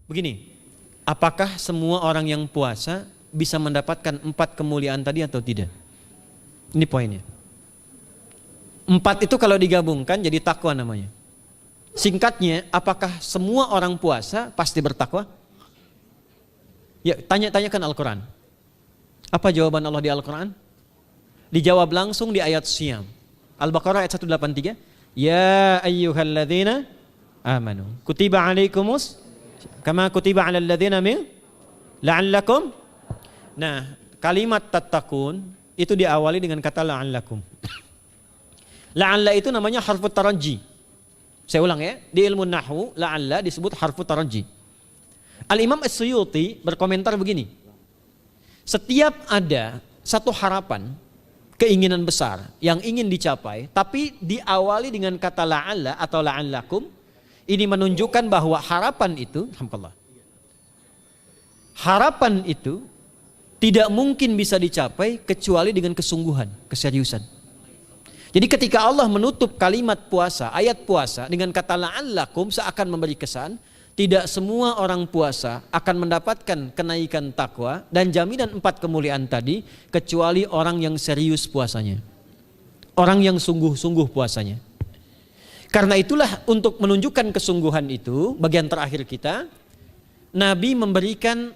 Begini, apakah semua orang yang puasa bisa mendapatkan 4 kemuliaan tadi atau tidak? Ini poinnya. 4 itu kalau digabungkan jadi takwa namanya. Singkatnya, apakah semua orang puasa pasti bertakwa? Ya, tanya-tanyakan Al-Quran. Apa jawaban Allah di Al-Quran? Dijawab langsung di ayat Siyam. Al-Baqarah ayat 183. Ya ayyuhalladzina amanu kutiba alaikumus kama kutiba alal ladzina min la'allakum. Nah, kalimat tattaqun itu diawali dengan kata la'allakum. La'alla itu namanya harfu taraji. Saya ulang ya, di ilmu nahwu la'alla disebut harfu taraji. Al-Imam As-Suyuti berkomentar begini. Setiap ada satu harapan, keinginan besar yang ingin dicapai, tapi diawali dengan kata la'alla atau la'allakum, ini menunjukkan bahwa harapan itu, alhamdulillah, harapan itu tidak mungkin bisa dicapai kecuali dengan kesungguhan, keseriusan. Jadi ketika Allah menutup kalimat puasa, ayat puasa dengan kata la'allakum, seakan memberi kesan tidak semua orang puasa akan mendapatkan kenaikan takwa dan jaminan 4 kemuliaan tadi kecuali orang yang serius puasanya, orang yang sungguh-sungguh puasanya. Karena itulah untuk menunjukkan kesungguhan itu, bagian terakhir kita, Nabi memberikan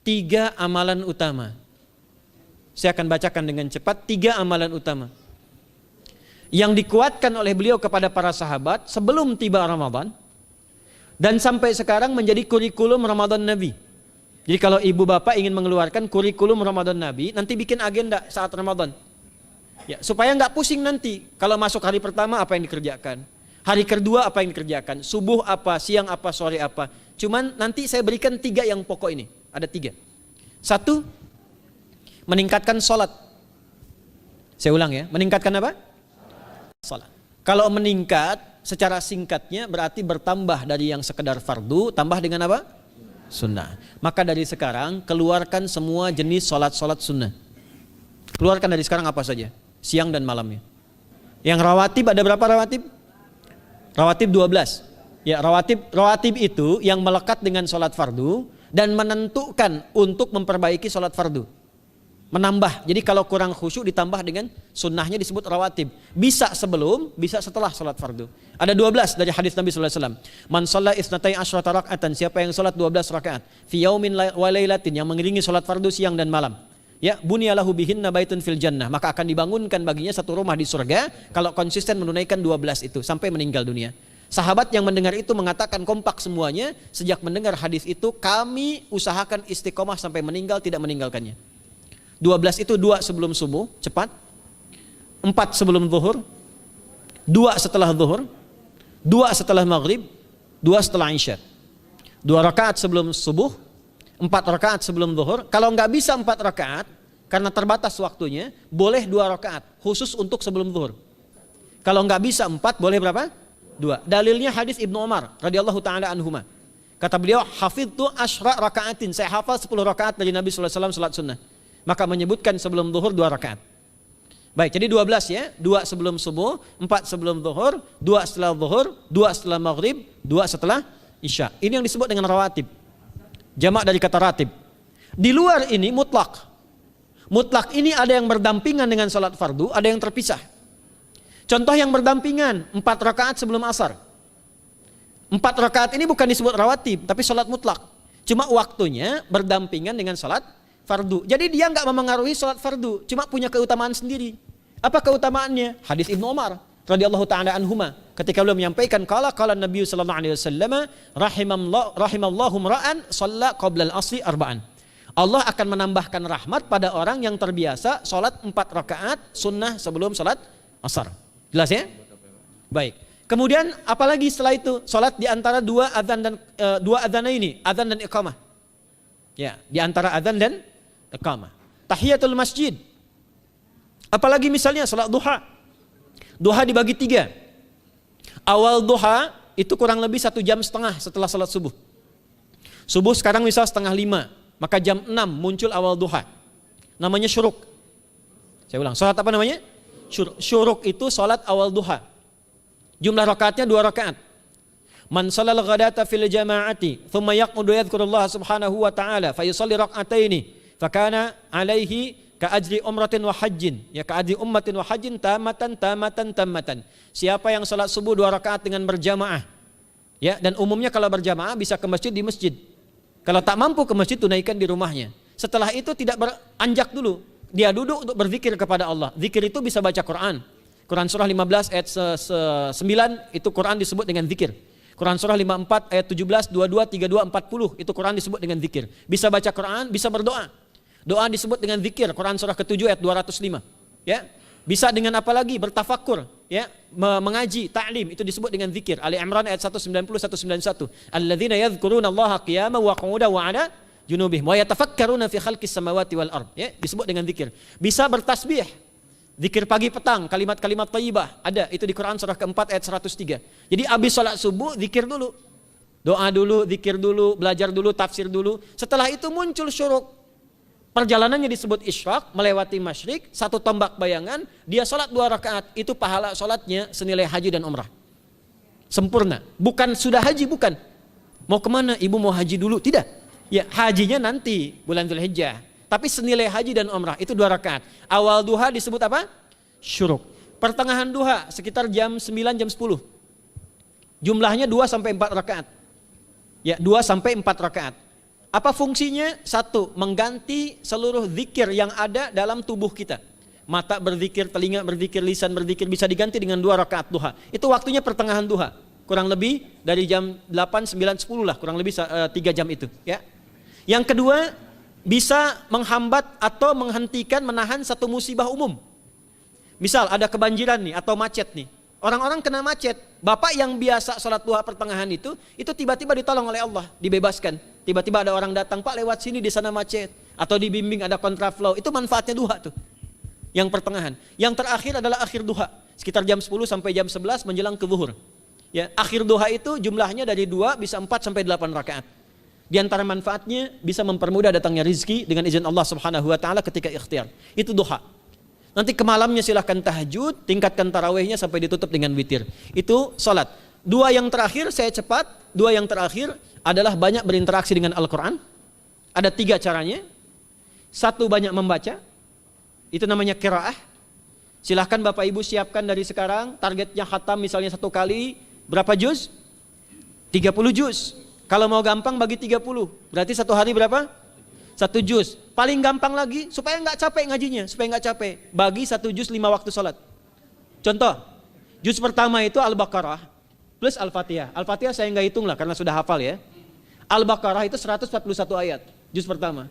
3 amalan utama. Saya akan bacakan dengan cepat 3 amalan utama yang dikuatkan oleh beliau kepada para sahabat sebelum tiba Ramadan dan sampai sekarang menjadi kurikulum Ramadan Nabi. Jadi kalau ibu bapak ingin mengeluarkan kurikulum Ramadan Nabi, nanti bikin agenda saat Ramadan. Ya, supaya nggak pusing nanti kalau masuk hari pertama apa yang dikerjakan, hari kedua apa yang dikerjakan, subuh apa, siang apa, sore apa. Cuman nanti saya berikan 3 yang pokok ini. Ada 3. 1, meningkatkan sholat. Saya ulang ya, meningkatkan apa? Sholat. Kalau meningkat secara singkatnya berarti bertambah dari yang sekedar fardu, tambah dengan apa? Sunnah. Maka dari sekarang keluarkan semua jenis sholat-sholat sunnah. Keluarkan dari sekarang apa saja, siang dan malamnya. Yang rawatib ada berapa rawatib? Rawatib 12. Ya, rawatib itu yang melekat dengan sholat fardu dan menentukan untuk memperbaiki sholat fardu. Menambah, jadi kalau kurang khusyuk ditambah dengan sunnahnya disebut rawatib. Bisa sebelum, bisa setelah sholat fardu. Ada 12 dari hadis Nabi SAW. Man shalla isnatai asyrata raka'atan, siapa yang sholat 12 rakaat fi yaumin wa lailatin, yang mengiringi sholat fardu siang dan malam, ya bunyalahu bihinna baitun fil jannah, maka akan dibangunkan baginya satu rumah di surga kalau konsisten menunaikan 12 itu sampai meninggal dunia. Sahabat yang mendengar itu mengatakan kompak semuanya, sejak mendengar hadis itu kami usahakan istiqomah sampai meninggal tidak meninggalkannya. 12 itu 2 sebelum subuh, cepat. 4 sebelum zuhur, 2 setelah zuhur, 2 setelah maghrib, 2 setelah isya. 2 rakaat sebelum subuh, 4 rakaat sebelum zuhur. Kalau nggak bisa 4 rakaat karena terbatas waktunya, boleh 2 rakaat khusus untuk sebelum zuhur. Kalau nggak bisa 4, boleh berapa? 2. Dalilnya hadis Ibnu Umar radhiyallahu taala anhuma. Kata beliau, hafidtu asyra rakaatin, saya hafal 10 rakaat dari Nabi sallallahu alaihi wasallam salat sunnah. Maka menyebutkan sebelum zuhur 2 rakaat. Baik, jadi 12 ya, 2 sebelum subuh, 4 sebelum zuhur, 2 setelah zuhur, 2 setelah maghrib, 2 setelah isya. Ini yang disebut dengan rawatib. Jamak dari kata ratib. Di luar ini mutlak. Mutlak ini ada yang berdampingan dengan salat fardu, ada yang terpisah. Contoh yang berdampingan, 4 rakaat sebelum asar. 4 rakaat ini bukan disebut rawatib, tapi salat mutlak. Cuma waktunya berdampingan dengan salat fardu. Jadi dia nggak memengaruhi sholat fardu, cuma punya keutamaan sendiri. Apa keutamaannya? Hadis Ibnu Umar radhiyallahu taala anhuma, ketika beliau menyampaikan qala Nabi sallallahu alaihi wasallam rahimallahu ra'an shalla qabla al-asri arba'an. Allah akan menambahkan rahmat pada orang yang terbiasa sholat 4 rakaat sunnah sebelum sholat asar. Jelas ya? Baik. Kemudian apalagi setelah itu? Sholat di antara 2 adzan dan 2 adzan ini, adzan dan iqamah. Ya, di antara adzan dan iqamah. Tahiyatul masjid. Apalagi misalnya salat duha. Duha dibagi 3. Awal duha itu kurang lebih 1,5 jam setelah salat subuh. Subuh sekarang misal 4:30, maka jam 6 muncul awal duha. Namanya syuruk. Saya ulang, salat apa namanya? Syuruk itu salat awal duha. Jumlah rakaatnya 2 rakaat. Man shalal ghadata fil jama'ati thumma yaqudu yadhkurullah subhanahu wa ta'ala fa yusalli rak'ataini fakana alaihi ka ajri umratin wa hajjin, ya ka ajri ummatin wa hajjin tamatan. Siapa yang salat subuh 2 rakaat dengan berjamaah, ya, dan umumnya kalau berjamaah bisa ke masjid di masjid. Kalau tak mampu ke masjid, tunaikan di rumahnya. Setelah itu tidak beranjak dulu, dia duduk untuk berzikir kepada Allah. Zikir itu bisa baca Quran. Quran surah 15 ayat 9 itu Quran disebut dengan zikir. Quran surah 54 ayat 17, 22, 32, 40 itu Quran disebut dengan zikir. Bisa baca Quran, bisa berdoa. Doa disebut dengan zikir. Quran surah ke-7 ayat 205. Ya. Bisa dengan apa lagi? Bertafakur, ya, mengaji, ta'lim, itu disebut dengan zikir. Ali Imran ayat 190 191. Alladzina yadhkuruna Allaha qiyaman wa qu'udan wa 'ala junubihim wa yatafakkaruna fi khalqis samawati wal ard. Ya, disebut dengan zikir. Bisa bertasbih. Zikir pagi petang, kalimat-kalimat thayyibah, ada itu di Quran surah ke-4 ayat 103. Jadi habis salat subuh zikir dulu. Doa dulu, zikir dulu, belajar dulu, tafsir dulu. Setelah itu muncul syuruk. Perjalanannya disebut isyraq, melewati masyrik, 1 tombak bayangan, dia salat 2 rakaat, itu pahala salatnya senilai haji dan umrah. Sempurna. Bukan sudah haji, bukan. Mau kemana? Ibu mau haji dulu? Tidak. Ya, hajinya nanti bulan Dzulhijjah. Tapi senilai haji dan umrah itu 2 rakaat. Awal duha disebut apa? Syuruk. Pertengahan duha sekitar jam 9 jam 10. Jumlahnya 2 sampai 4 rakaat. Ya, 2 sampai 4 rakaat. Apa fungsinya? 1, mengganti seluruh zikir yang ada dalam tubuh kita. Mata berzikir, telinga berzikir, lisan berzikir, bisa diganti dengan 2 rakaat duha. Itu waktunya pertengahan duha. Kurang lebih dari jam 8, 9, 10 lah, kurang lebih 3 jam itu, ya. Yang kedua, bisa menghambat atau menghentikan, menahan satu musibah umum. Misal ada kebanjiran nih atau macet nih. Orang-orang kena macet. Bapak yang biasa sholat duha pertengahan itu tiba-tiba ditolong oleh Allah, dibebaskan. Tiba-tiba ada orang datang, Pak lewat sini di sana macet. Atau dibimbing ada kontraflow. Itu manfaatnya duha tuh. Yang pertengahan. Yang terakhir adalah akhir duha. Sekitar jam 10 sampai jam 11 menjelang ke zuhur. Ya, akhir duha itu jumlahnya dari 2 bisa 4 sampai 8 rakaat. Di antara manfaatnya bisa mempermudah datangnya rezeki dengan izin Allah Subhanahu wa taala ketika ikhtiar. Itu duha. Nanti ke malamnya silahkan tahajud, tingkatkan tarawihnya sampai ditutup dengan witir. Itu salat. 2 yang terakhir saya cepat, 2 yang terakhir adalah banyak berinteraksi dengan Al-Qur'an. Ada 3 caranya. 1, banyak membaca. Itu namanya qiraah. Silahkan Bapak Ibu siapkan dari sekarang, targetnya khatam misalnya 1 kali berapa juz? 30 juz. Kalau mau gampang bagi 30, berarti 1 hari berapa? 1 juz. Paling gampang lagi, supaya nggak capek ngajinya, supaya nggak capek, bagi 1 juz 5 waktu sholat. Contoh, juz pertama itu Al-Baqarah plus Al-Fatihah. Al-Fatihah saya nggak hitung lah karena sudah hafal ya. Al-Baqarah itu 141 ayat, juz pertama.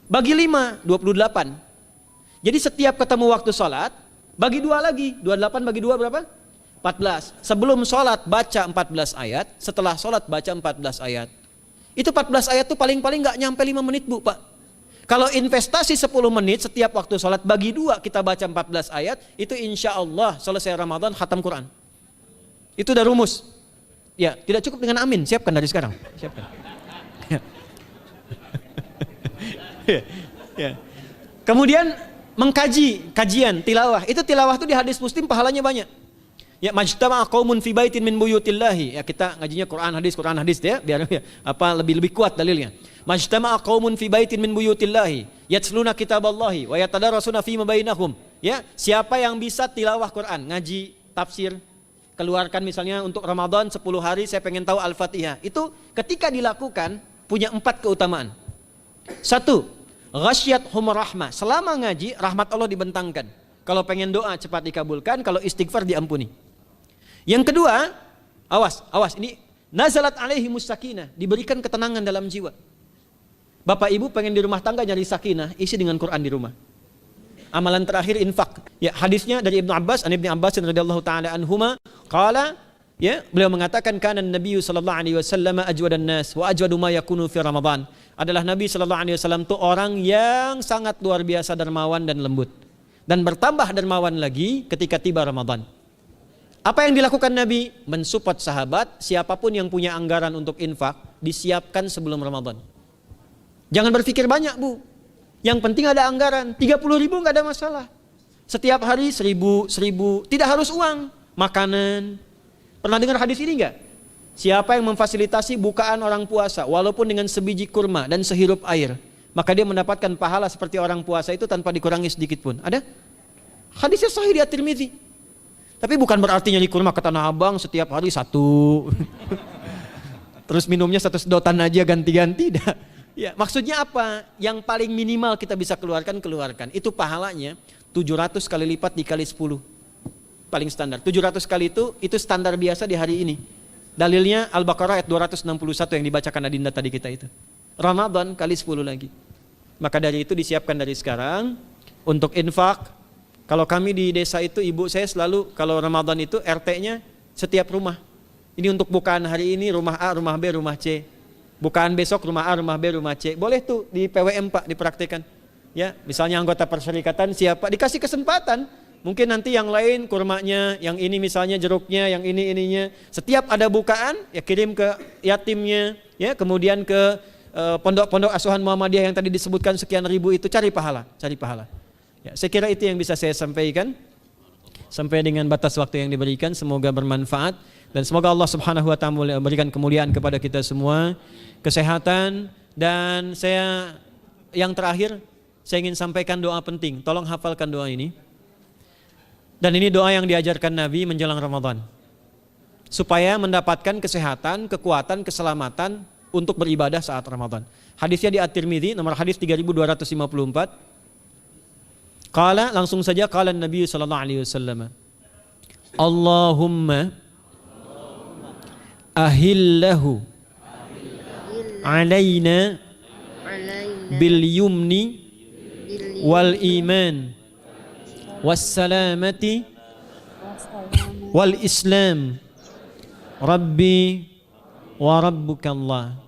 Bagi 5, 28. Jadi setiap ketemu waktu sholat, bagi 2 lagi, 28 bagi 2 berapa? 14. Sebelum sholat baca 14 ayat, setelah sholat baca 14 ayat. Itu 14 ayat tuh paling-paling nggak nyampe 5 menit Bu Pak. Kalau investasi 10 menit setiap waktu sholat, bagi 2 kita baca 14 ayat, itu insya Allah selesai Ramadan khatam Quran. Itu udah rumus. Ya, tidak cukup dengan amin, siapkan dari sekarang. Siapkan. Ya. Kemudian mengkaji, kajian, tilawah. Itu tilawah itu di hadis Muslim pahalanya banyak. Ya, majtama'a qaumun fi baitin min buyutillahi. Ya, kita ngajinya Quran hadis ya, biar ya, lebih kuat dalilnya. Majtama'a qaumun fi baitin min buyutillahi yatsluna kitaballahi wa yatadarasuna fima bainahum. Ya, siapa yang bisa tilawah Quran, ngaji, tafsir, keluarkan misalnya untuk Ramadan 10 hari saya pengen tahu Al-Fatihah. Itu ketika dilakukan punya 4 keutamaan. 1, ghasyiyatuhum rahmah. Selama ngaji rahmat Allah dibentangkan. Kalau pengen doa cepat dikabulkan, kalau istighfar diampuni. Yang kedua, awas ini nazalat alaihimus sakinah, diberikan ketenangan dalam jiwa. Bapak Ibu pengen di rumah tangga nyari sakinah, isi dengan Quran di rumah. Amalan terakhir infak. Ya, hadisnya dari Ibnu Abbas, Ibnu Abbas radhiyallahu taala anhuma, qala, ya, beliau mengatakan kana Nabi sallallahu alaihi wasallam ajwadan nas wa ajwadu ma yakunu fi Ramadan. Adalah Nabi sallallahu alaihi wasallam itu orang yang sangat luar biasa dermawan dan lembut. Dan bertambah dermawan lagi ketika tiba Ramadan. Apa yang dilakukan Nabi? Mensupport sahabat, siapapun yang punya anggaran untuk infak, disiapkan sebelum Ramadan. Jangan berpikir banyak Bu. Yang penting ada anggaran, 30.000 nggak ada masalah. Setiap hari 1.000, tidak harus uang, makanan. Pernah dengar hadis ini nggak? Siapa yang memfasilitasi bukaan orang puasa walaupun dengan sebiji kurma dan sehirup air, maka dia mendapatkan pahala seperti orang puasa itu tanpa dikurangi sedikit pun. Ada? Hadisnya sahih di At-Tirmidzi. Tapi bukan berarti nyari kurma ke Tanah Abang setiap hari satu. Terus minumnya satu sedotan aja ganti-ganti. Ya, maksudnya apa? Yang paling minimal kita bisa keluarkan. Itu pahalanya 700 kali lipat dikali 10. Paling standar. 700 kali itu standar biasa di hari ini. Dalilnya Al-Baqarah ayat 261 yang dibacakan Adinda tadi kita itu. Ramadan kali 10 lagi. Maka dari itu disiapkan dari sekarang untuk infak. Kalau kami di desa itu, ibu saya selalu kalau Ramadan itu RT-nya setiap rumah. Ini untuk bukaan hari ini rumah A, rumah B, rumah C. Bukaan besok rumah A, rumah B, rumah C. Boleh tuh di PWM Pak dipraktikkan. Ya, misalnya anggota perserikatan siapa dikasih kesempatan. Mungkin nanti yang lain kurmanya, yang ini misalnya jeruknya, yang ini ininya. Setiap ada bukaan ya kirim ke yatimnya, ya kemudian ke pondok-pondok asuhan Muhammadiyah yang tadi disebutkan sekian ribu itu, cari pahala. Ya, saya kira itu yang bisa saya sampaikan sampai dengan batas waktu yang diberikan. Semoga bermanfaat dan semoga Allah Subhanahu wa taala memberikan kemuliaan kepada kita semua, kesehatan, dan yang terakhir saya ingin sampaikan doa penting. Tolong hafalkan doa ini. Dan ini doa yang diajarkan Nabi menjelang Ramadan. Supaya mendapatkan kesehatan, kekuatan, keselamatan untuk beribadah saat Ramadan. Hadisnya di At-Tirmidzi nomor hadis 3254. Qala, langsung saja qala Nabi sallallahu alaihi wasallam. Allahumma ahillahu alaina bil yumni wal iman wassalamati wal islam rabbi wa rabbukallah.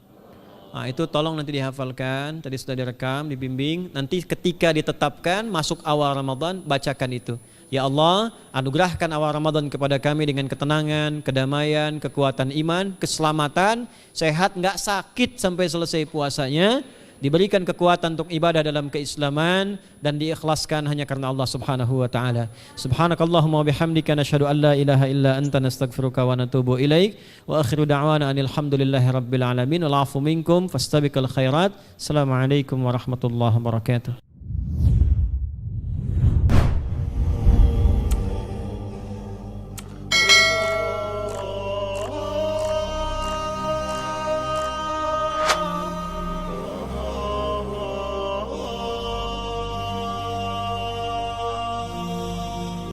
Nah, itu tolong nanti dihafalkan, tadi sudah direkam, dibimbing. Nanti ketika ditetapkan masuk awal Ramadan, bacakan itu. Ya Allah, anugerahkan awal Ramadan kepada kami dengan ketenangan, kedamaian, kekuatan iman, keselamatan, sehat, enggak sakit sampai selesai puasanya. Diberikan kekuatan untuk ibadah dalam keislaman dan diikhlaskan hanya karena Allah Subhanahu wa taala. Subhanakallahumma wa bihamdika nasyhadu an la ilaha illa anta nastaghfiruka wa natubu ilaik wa akhiru da'wana anil hamdulillahi rabbil alamin wal 'afu minkum fastabiqul khairat. Assalamualaikum warahmatullahi wabarakatuh.